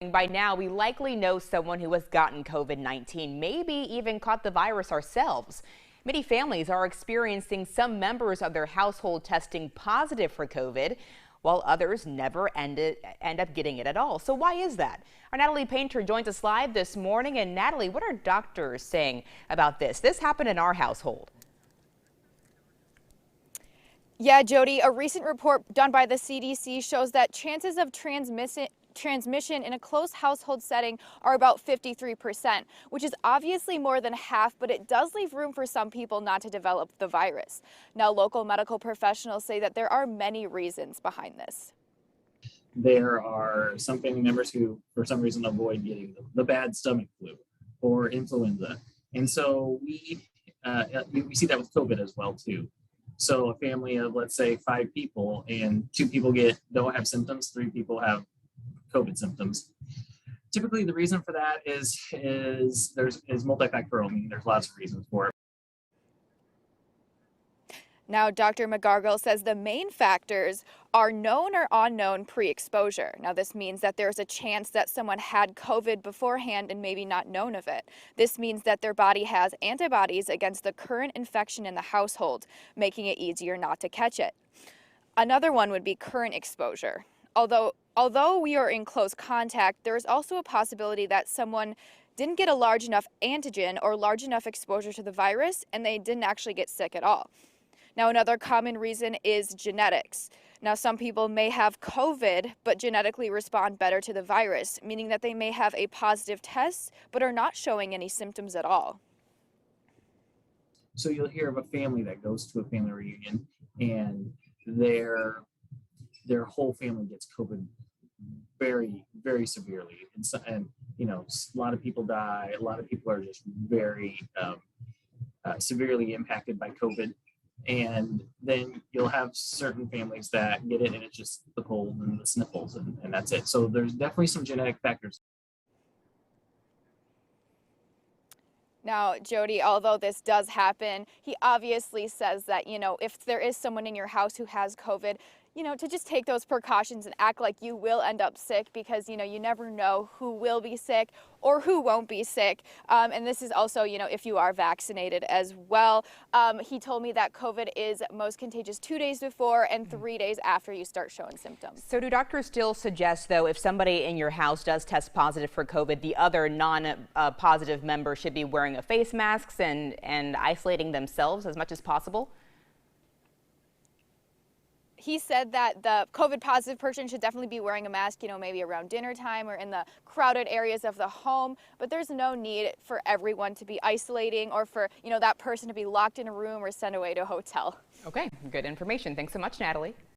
By now, we likely know someone who has gotten COVID-19, maybe even caught the virus ourselves. Many families are experiencing some members of their household testing positive for COVID, while others never end up getting it at all. So why is that? Our Natalie Painter joins us live this morning. And Natalie, what are doctors saying about this? This happened in our household. Yeah, Jody, a recent report done by the CDC shows that chances of transmission in a close household setting are about 53%, which is obviously more than half, but it does leave room for some people not to develop the virus. Now, local medical professionals say that there are many reasons behind this. There are some family members who, for some reason, avoid getting the bad stomach flu or influenza. And so we see that with COVID as well, too. So a family of, let's say, 5 people, and 2 people don't have symptoms, 3 people have COVID symptoms. Typically, the reason for that is multifactorial, meaning there's lots of reasons for it. Now, Dr. McGargle says the main factors are known or unknown pre-exposure. Now, this means that there's a chance that someone had COVID beforehand and maybe not known of it. This means that their body has antibodies against the current infection in the household, making it easier not to catch it. Another one would be current exposure. Although we are in close contact, there is also a possibility that someone didn't get a large enough antigen or large enough exposure to the virus, and they didn't actually get sick at all. Now, another common reason is genetics. Now, some people may have COVID, but genetically respond better to the virus, meaning that they may have a positive test, but are not showing any symptoms at all. So you'll hear of a family that goes to a family reunion, and their whole family gets COVID very, very severely. And a lot of people die. A lot of people are just very severely impacted by COVID. And then you'll have certain families that get it and it's just the cold and the sniffles and that's it. So there's definitely some genetic factors. Now, Jody, although this does happen, he obviously says that, if there is someone in your house who has COVID, to just take those precautions and act like you will end up sick because, you never know who will be sick or who won't be sick. And this is also, if you are vaccinated as well. He told me that COVID is most contagious 2 days before and 3 days after you start showing symptoms. So do doctors still suggest, though, if somebody in your house does test positive for COVID, the other non-positive member should be wearing a face masks and isolating themselves as much as possible? He said that the COVID positive person should definitely be wearing a mask, maybe around dinner time or in the crowded areas of the home. But there's no need for everyone to be isolating or for, that person to be locked in a room or sent away to a hotel. Okay, good information. Thanks so much, Natalie.